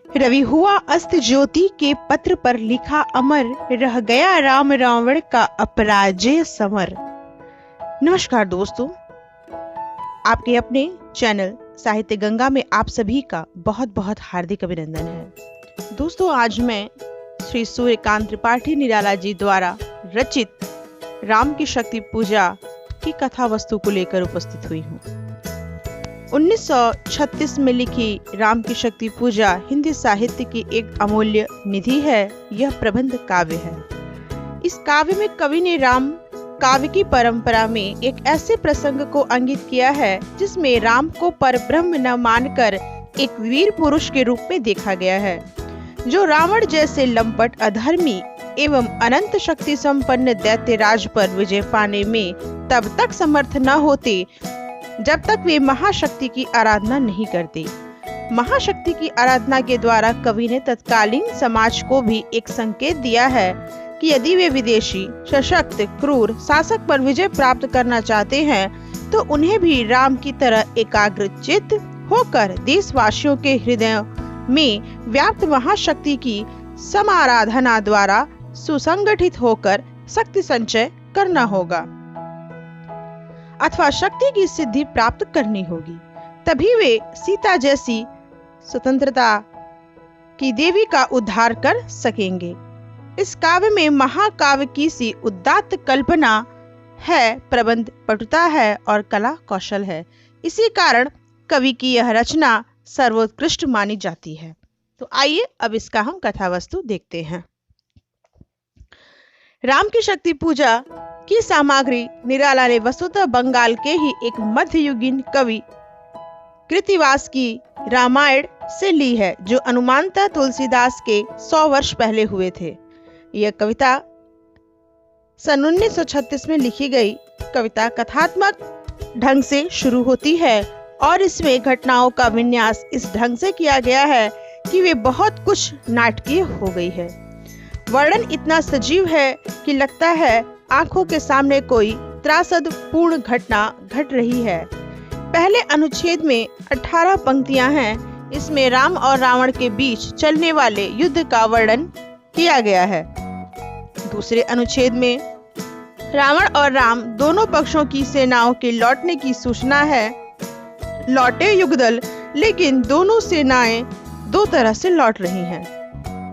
रवि हुआ अस्त ज्योति के पत्र पर लिखा अमर, रह गया राम रावण का अपराजय समर। नमस्कार दोस्तों, आपके अपने चैनल साहित्य गंगा में आप सभी का बहुत बहुत हार्दिक अभिनंदन है। दोस्तों, आज मैं श्री सूर्यकांत त्रिपाठी निराला जी द्वारा रचित राम की शक्ति पूजा की कथा वस्तु को लेकर उपस्थित हुई हूँ। 1936 में लिखी राम की शक्ति पूजा हिंदी साहित्य की एक अमूल्य निधि है। यह प्रबंध काव्य है। इस काव्य में कवि ने राम काव्य की परंपरा में एक ऐसे प्रसंग को अंकित किया है जिसमें राम को परब्रह्म न मानकर एक वीर पुरुष के रूप में देखा गया है, जो रावण जैसे लंपट, अधर्मी एवं अनंत शक्ति संपन्न दैत्यराज पर विजय पाने में तब तक समर्थ न होते जब तक वे महाशक्ति की आराधना नहीं करते। महाशक्ति की आराधना के द्वारा कवि ने तत्कालीन समाज को भी एक संकेत दिया है कि यदि वे विदेशी, सशक्त, क्रूर शासक पर विजय प्राप्त करना चाहते हैं तो उन्हें भी राम की तरह एकाग्रचित्त होकर देशवासियों के हृदयों में व्याप्त महाशक्ति की समाराधना द्वारा सुसंगठित होकर शक्ति संचय करना होगा अथवा शक्ति की सिद्धि प्राप्त करनी होगी। तभी वे सीता जैसी स्वतंत्रता की देवी का उद्धार कर सकेंगे। इस काव्य में महाकाव्य की सी उदात्त कल्पना है, प्रबंध पटुता है और कला कौशल है। इसी कारण कवि की यह रचना सर्वोत्कृष्ट मानी जाती है। तो आइए अब इसका हम कथा वस्तु देखते हैं। राम की शक्ति पूजा की सामग्री निराला ने वस्तुतः बंगाल के ही एक मध्ययुगीन कवि कृतिवास की रामायण से ली है, जो अनुमानतः तुलसीदास के 100 वर्ष पहले हुए थे। यह कविता सन 1936 में लिखी गई कविता कथात्मक ढंग से शुरू होती है और इसमें घटनाओं का विन्यास इस ढंग से किया गया है कि वे बहुत कुछ नाटकीय हो गई है। वर्णन इतना सजीव है कि लगता है आंखों के सामने कोई त्रासद पूर्ण घटना घट रही है। पहले अनुच्छेद में 18 पंक्तियां हैं। इसमें राम और रावण के बीच चलने वाले युद्ध का वर्णन किया गया है। दूसरे अनुच्छेद में रावण और राम दोनों पक्षों की सेनाओं के लौटने की सूचना है। लौटे युगदल, लेकिन दोनों सेनाएं दो तरह से लौट रही हैं।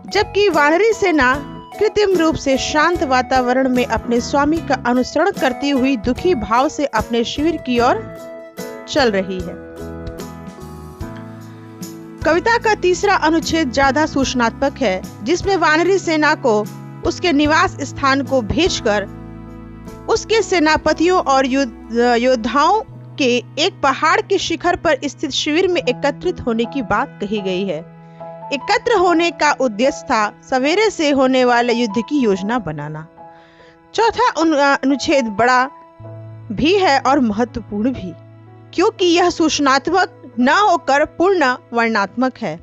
जबकि वानरी सेना कृत्रिम रूप से शांत वातावरण में अपने स्वामी का अनुसरण करती हुई दुखी भाव से अपने शिविर की ओर चल रही है। कविता का तीसरा अनुच्छेद ज्यादा सूचनात्मक है, जिसमें वानरी सेना को उसके निवास स्थान को भेजकर उसके सेनापतियों और योद्धाओं के एक पहाड़ के शिखर पर स्थित शिविर में एकत्रित होने की बात कही गई है। एकत्र होने का उद्देश्य था सवेरे से होने वाले युद्ध की योजना बनाना। चौथा अनुच्छेद बड़ा भी है और महत्वपूर्ण भी, क्योंकि यह सूचनात्मक न होकर पूर्ण वर्णनात्मक है।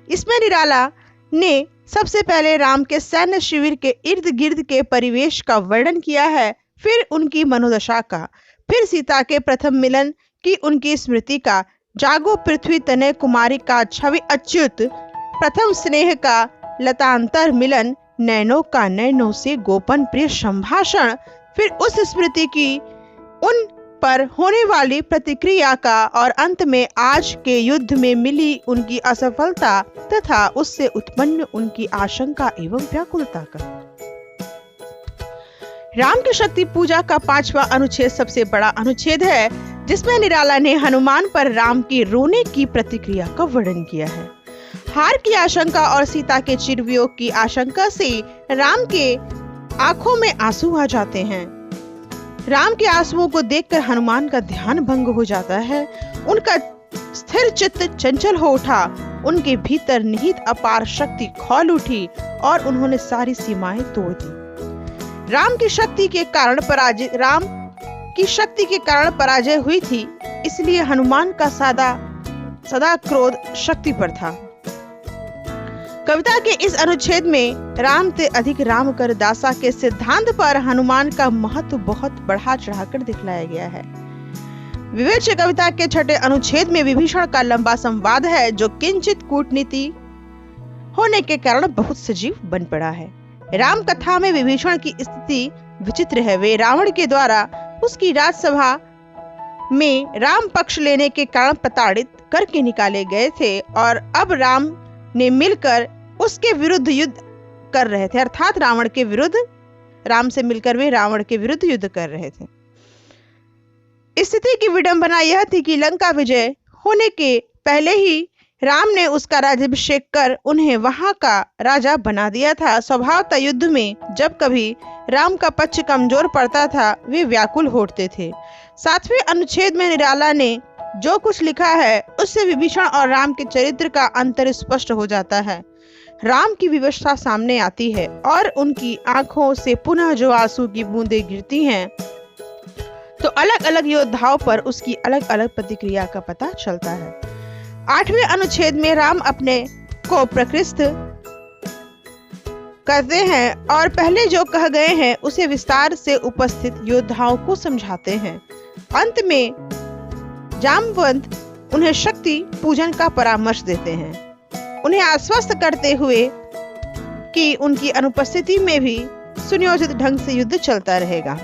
इसमें निराला ने सबसे पहले राम के सैन्य शिविर के इर्द गिर्द के परिवेश का वर्णन किया है, फिर उनकी मनोदशा का, फिर सीता के प्रथम मिलन की उनकी स्मृति का, जागो पृथ्वी तनय कुमारी का छवि अच्युत, प्रथम स्नेह का लतांतर मिलन, नैनों का नैनों से गोपन प्रिय संभाषण, फिर उस स्मृति की उन पर होने वाली प्रतिक्रिया का, और अंत में आज के युद्ध में मिली उनकी असफलता तथा उससे उत्पन्न उनकी आशंका एवं व्याकुलता का। राम की शक्ति पूजा का 5वां अनुच्छेद सबसे बड़ा अनुच्छेद है, जिसमें निराला ने हनुमान पर राम की रोने की प्रतिक्रिया का वर्णन किया है। हार की आशंका और सीता के चिरवियोग की आशंका से राम के आंखों में आंसू आ जाते हैं। राम के आंसुओं को देखकर हनुमान का ध्यान भंग हो जाता है। उनका स्थिर चित्त चंचल हो उठा। उनके भीतर निहित अपार शक्ति खौल उठी और उन्होंने सारी सीमाएं तोड़ दी। राम की शक्ति के कारण पराजय हुई थी, इसलिए हनुमान का सदा क्रोध शक्ति पर था। कविता के इस अनुच्छेद में राम ते अधिक राम कर दासा के सिद्धांत पर हनुमान का महत्व बहुत बढ़ा चढ़ाकर दिखलाया गया है। विवेच्य कविता के 6ठे अनुच्छेद में विभीषण का लंबा संवाद है, जो किंचित कूटनीति होने के कारण बहुत सजीव बन पड़ा है। राम कथा में विभीषण की स्थिति विचित्र है। वे रावण के द्वारा उसकी राजसभा में राम पक्ष लेने के कारण प्रताड़ित करके निकाले गए थे और अब राम ने मिलकर उसके विरुद्ध युद्ध कर रहे थे, अर्थात राम से मिलकर वे रावण के विरुद्ध युद्ध कर रहे थे। स्थिति की विडंबना यह थी कि लंका विजय होने के पहले ही राम ने उसका राज्याभिषेक कर उन्हें वहां का राजा बना दिया था। स्वभावतः युद्ध में जब कभी राम का पक्ष कमजोर पड़ता था वे व्याकुल होते थे। 7वें अनुच्छेद में निराला ने जो कुछ लिखा है उससे विभीषण और राम के चरित्र का अंतर स्पष्ट हो जाता है। राम की विवशता सामने आती है और उनकी आंखों से पुनः जो आंसू की बूंदें गिरती हैं तो अलग अलग योद्धाओं पर उसकी अलग अलग प्रतिक्रिया का पता चलता है। 8वें अनुच्छेद में राम अपने को प्रकृष्ट करते हैं और पहले जो कह गए हैं उसे विस्तार से उपस्थित योद्धाओं को समझाते हैं। अंत में जामवंत उन्हें शक्ति पूजन का परामर्श देते हैं, उन्हें आश्वस्त करते हुए कि उनकी अनुपस्थिति में भी सुनियोजित ढंग से युद्ध चलता रहेगा।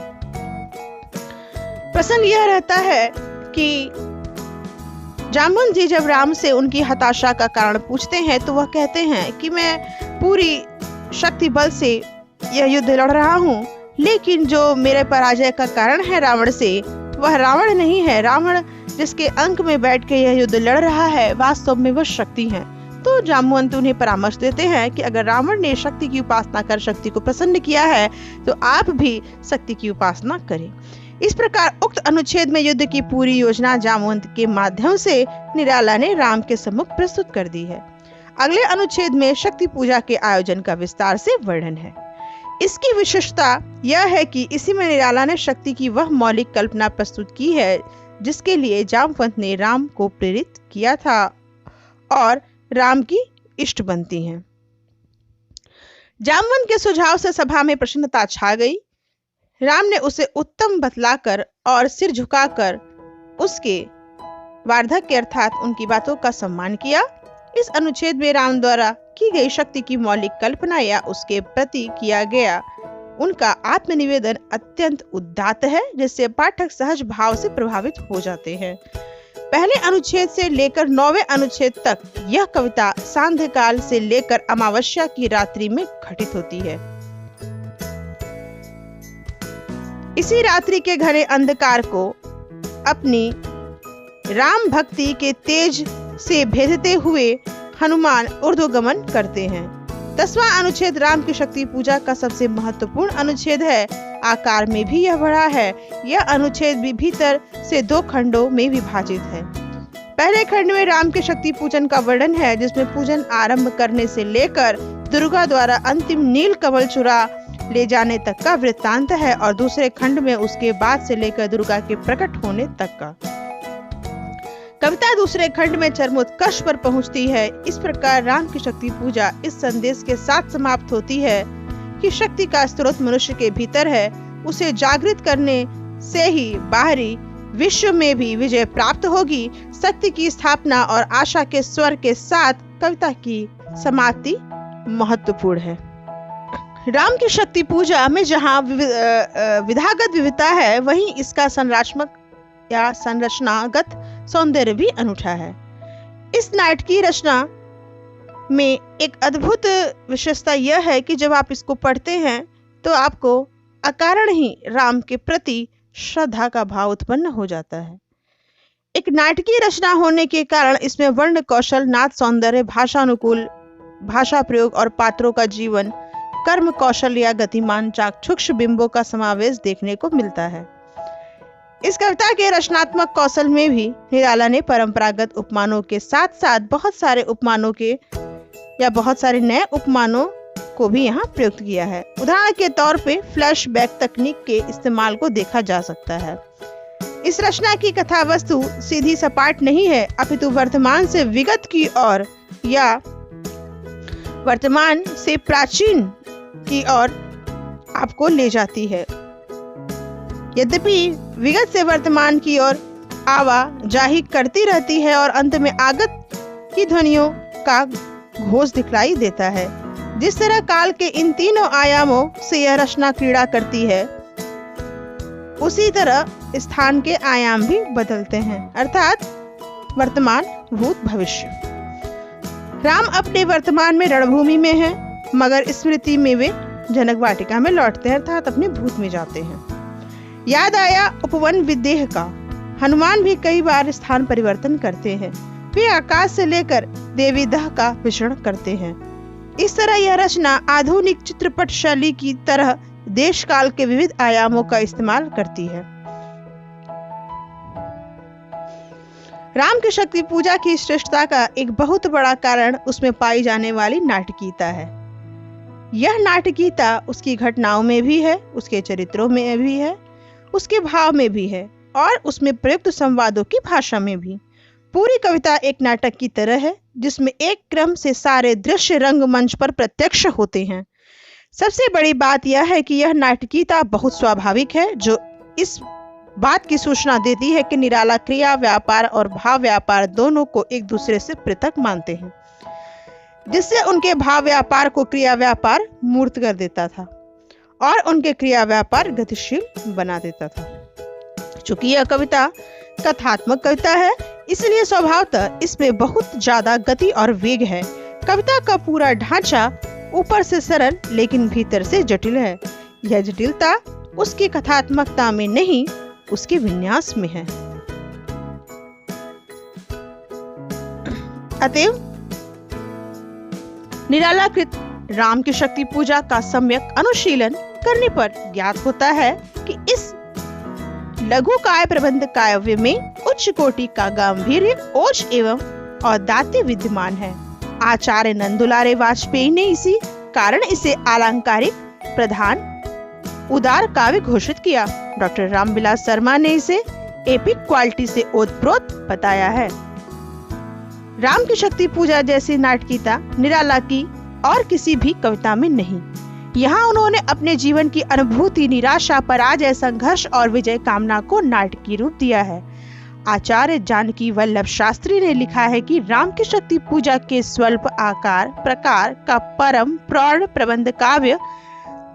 प्रसंग यह रहता है कि जामवंत जी जब राम से उनकी हताशा का कारण पूछते हैं तो वह कहते हैं कि मैं पूरी शक्ति बल से यह युद्ध लड़ रहा हूँ, लेकिन जो मेरे पराजय का कारण है रावण से, वह रावण नहीं है। रावण जिसके अंक में बैठ के यह युद्ध लड़ रहा है वास्तव में वह शक्ति है। तो जामवंत उन्हें परामर्श देते हैं कि अगर रावण ने शक्ति की उपासना कर शक्ति को प्रसन्न किया है तो आप भी शक्ति की उपासना करें। इस प्रकार उक्त अनुच्छेद में युद्ध की पूरी योजना जामवंत के माध्यम से निराला ने राम के सम्मुख प्रस्तुत कर दी है। अगले अनुच्छेद में शक्ति पूजा के आयोजन का विस्तार से वर्णन है। इसकी विशेषता यह है कि इसी में निराला ने शक्ति की वह मौलिक कल्पना प्रस्तुत की है जिसके लिए जामवंत ने राम को प्रेरित किया था और राम की इष्ट बनती हैं। जामवंत के सुझाव से सभा में प्रसन्नता छा गई। राम ने उसे उत्तम बतलाकर और सिर झुकाकर उसके वार्धक्य अर्थात उनकी बातों का सम्मान किया। इस अनुच्छेद में राम द्वारा की गई शक्ति की मौलिक कल्पना या उसके प्रति किया गया उनका आत्मनिवेदन अत्यंत उदात्त है, जिससे पाठक सहज भाव से प्रभावित हो जाते हैं। पहले अनुच्छेद से लेकर 9वें अनुच्छेद तक यह कविता सांध्य काल से लेकर अमावस्या की रात्रि में घटित होती है। इसी रात्रि के घने अंधकार को अपनी राम भक्ति के तेज से भेदते हुए हनुमान ऊर्ध्वगमन करते हैं। 10वां अनुच्छेद राम की शक्ति पूजा का सबसे महत्वपूर्ण अनुच्छेद है। आकार में भी यह बड़ा है। यह अनुच्छेद भी भीतर से 2 खंडों में विभाजित है। पहले खंड में राम के शक्ति पूजन का वर्णन है, जिसमें पूजन आरंभ करने से लेकर दुर्गा द्वारा अंतिम नील कमल चुरा ले जाने तक का वृत्तांत है और दूसरे खंड में उसके बाद से लेकर दुर्गा के प्रकट होने तक का। कविता दूसरे खंड में चरमोत्कर्ष पर पहुंचती है। इस प्रकार राम की शक्ति पूजा इस संदेश के साथ समाप्त होती है कि शक्ति का स्रोत मनुष्य के भीतर है। उसे जागृत करने से ही बाहरी विश्व में भी विजय प्राप्त होगी। शक्ति की स्थापना और आशा के स्वर के साथ कविता की समाप्ति महत्वपूर्ण है। राम की शक्ति पूजा में जहाँ विधागत विविधता है, वहीं इसका संरचनात्मक या संरचनागत सौंदर्य भी अनूठा है। इस नाटक की रचना में एक अद्भुत विशेषता यह है कि जब आप इसको पढ़ते हैं तो आपको अकारण ही राम के प्रति श्रद्धा का भाव उत्पन्न हो जाता है। एक नाटकीय रचना होने के कारण इसमें वर्ण कौशल, नाद सौंदर्य, भाषानुकूल भाषा प्रयोग और पात्रों का जीवन, कर्म कौशल या गतिमान चाक्षुष बिंबों का समावेश देखने को मिलता है। इस कविता के रचनात्मक कौशल में भी निराला ने परंपरागत उपमानों के साथ साथ बहुत सारे नए उपमानों को भी यहाँ प्रयुक्त किया है। उदाहरण के तौर पे फ्लैशबैक तकनीक के इस्तेमाल को देखा जा सकता है। इस रचना की कथा वस्तु सीधी सपाट नहीं है, अपितु वर्तमान से विगत की ओर या वर्तमान से प्राचीन की ओर आपको ले जाती है। यद्यपि विगत से वर्तमान की ओर आवाजाही करती रहती है और अंत में आगत की ध्वनियों का घोष दिखलाई देता है। जिस तरह काल के इन तीनों आयामों से यह रचना क्रीड़ा करती है, उसी तरह स्थान के आयाम भी बदलते हैं, अर्थात वर्तमान, भूत, भविष्य। राम अपने वर्तमान में रणभूमि में हैं, मगर स्मृति में वे जनक वाटिका में लौटते हैं, अर्थात अपने भूत में जाते हैं। याद आया उपवन विदेह का। हनुमान भी कई बार स्थान परिवर्तन करते हैं। वे आकाश से लेकर देवीदह का विचरण करते हैं। इस तरह यह रचना आधुनिक चित्रपट शैली की तरह देश काल के विविध आयामों का इस्तेमाल करती है। राम की शक्ति पूजा की श्रेष्ठता का एक बहुत बड़ा कारण उसमें पाई जाने वाली नाटकीयता है। यह नाटकीयता उसकी घटनाओं में भी है, उसके चरित्रों में भी है, उसके भाव में भी है और उसमें प्रयुक्त संवादों की भाषा में भी। पूरी कविता एक नाटक की तरह है, जिसमें एक क्रम से सारे दृश्य रंगमंच पर प्रत्यक्ष होते हैं। सबसे बड़ी बात यह है कि यह नाटकीयता बहुत स्वाभाविक है, जो इस बात की सूचना देती है कि निराला क्रिया व्यापार और भाव व्यापार दोनों को एक दूसरे से पृथक मानते हैं, जिससे उनके भाव व्यापार को क्रिया व्यापार मूर्त कर देता था और उनके क्रिया व्यापार गतिशील बना देता था। चूंकि यह कविता कथात्मक कविता है, इसलिए स्वभावतः इसमें बहुत ज्यादा गति और वेग है। कविता का पूरा ढांचा ऊपर से सरल लेकिन भीतर से जटिल है। यह जटिलता उसकी कथात्मकता में नहीं, उसके विन्यास में है। अतएव निरालाकृत राम की शक्ति पूजा का सम्यक अनुशीलन करने पर ज्ञात होता है कि इस लघु काव्य प्रबंध काव्य में उच्च कोटि का गांधीर्य, ओज एवं औदात्य विद्यमान है। आचार्य नंदुलारे वाजपेयी ने इसी कारण इसे अलंकारिक, प्रधान, उदार काव्य घोषित किया। डॉक्टर रामविलास शर्मा ने इसे एपिक क्वालिटी से ओतप्रोत बताया है। राम की शक्ति पूजा जैसी नाटकीयता निराला की और किसी भी कविता में नहीं। यहाँ उन्होंने अपने जीवन की अनुभूति, निराशा, पराजय, संघर्ष और विजय कामना को नाटकीय रूप दिया है। आचार्य जानकी वल्लभ शास्त्री ने लिखा है कि राम की शक्ति पूजा के स्वल्प आकार प्रकार का परम प्रौढ़ प्रबंध काव्य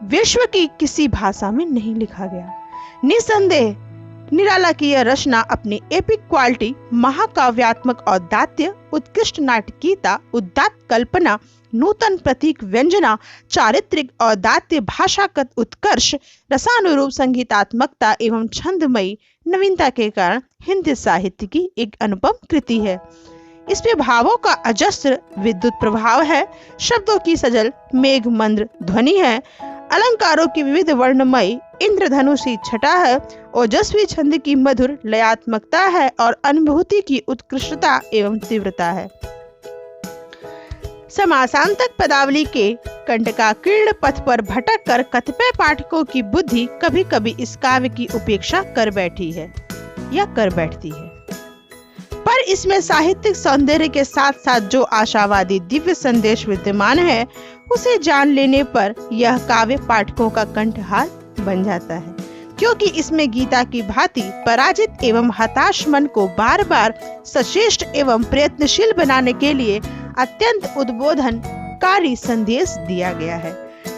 विश्व की किसी भाषा में नहीं लिखा गया। निसंदेह निराला की यह रचना अपनी एपिक क्वालिटी, महाकाव्यात्मक औदात्य, उत्कृष्ट नाटकीयता, उदात्त कल्पना, नूतन प्रतीक व्यंजना, चारित्रिक औदात्य, भाषागत उत्कर्ष, रसानुरूप संगीतात्मकता एवं छंदमयी नवीनता के कारण हिंदी साहित्य की एक अनुपम कृति है। इसमें भावों का अजस्र विद्युत प्रभाव है, शब्दों की सजल मेघ मंद्र ध्वनि है, अलंकारों की विविध वर्णमयी इंद्रधनुषी छटा है, ओजस्वी छंद की मधुर लयात्मकता है और अनुभूति की उत्कृष्टता एवं तीव्रता है। समासांतक पदावली के कंटकाकीर्ण पथ पर भटक कर कतिपय पाठकों की बुद्धि कभी कभी इस काव्य की उपेक्षा कर बैठी है या कर बैठती है, पर इसमें साहित्यिक सौंदर्य के साथ साथ जो आशावादी दिव्य संदेश विद्यमान है, उसे जान लेने पर यह काव्य पाठकों का कंठहार बन जाता है, क्योंकि इसमें गीता की भांति पराजित एवं हताश मन को बार बार सचेष्ट एवं प्रयत्नशील बनाने के लिए अत्यंत उद्बोधनकारी संदेश दिया गया है।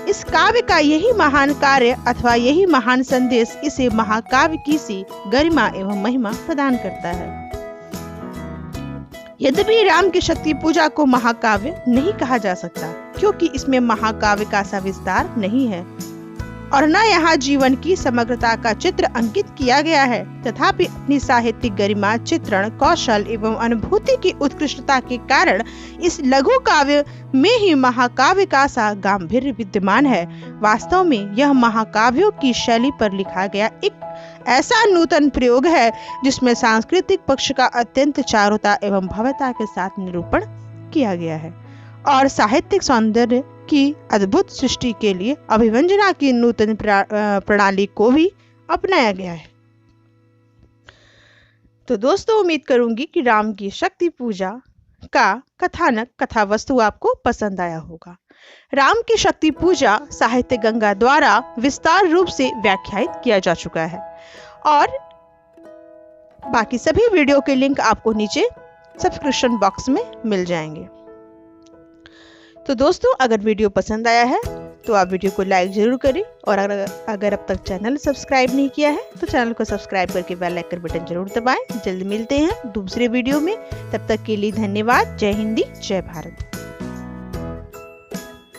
इस काव्य का यही महान कार्य अथवा यही महान संदेश इसे महाकाव्य की सी गरिमा एवं महिमा प्रदान करता है। यद्यपि राम की शक्ति पूजा को महाकाव्य नहीं कहा जा सकता, क्योंकि इसमें महाकाव्य का सा विस्तार नहीं है और न यहाँ जीवन की समग्रता का चित्र अंकित किया गया है, तथापि अपनी साहित्यिक गरिमा, चित्रण कौशल एवं अनुभूति की उत्कृष्टता के कारण इस लघु काव्य में ही महाकाव्य का सा गांभीर्य विद्यमान है। वास्तव में यह महाकाव्यों की शैली पर लिखा गया एक ऐसा नूतन प्रयोग है, जिसमें सांस्कृतिक पक्ष का अत्यंत चारुता एवं भव्यता के साथ निरूपण किया गया है और साहित्यिक सौंदर्य की अद्भुत सृष्टि के लिए अभिव्यंजना की नूतन प्रणाली को भी अपनाया गया है। तो दोस्तों, उम्मीद करूंगी कि राम की शक्ति पूजा का कथानक, कथा वस्तु आपको पसंद आया होगा। राम की शक्ति पूजा साहित्य गंगा द्वारा विस्तार रूप से व्याख्यायित किया जा चुका है और बाकी सभी वीडियो के लिंक आपको नीचे सब्सक्रिप्शन बॉक्स में मिल जाएंगे। तो दोस्तों, अगर वीडियो पसंद आया है तो आप वीडियो को लाइक जरूर करें, और अगर अब तक चैनल सब्सक्राइब नहीं किया है तो चैनल को सब्सक्राइब करके बेल आइकन बटन जरूर दबाएं। जल्द मिलते हैं दूसरे वीडियो में, तब तक के लिए धन्यवाद। जय हिंदी, जय भारत।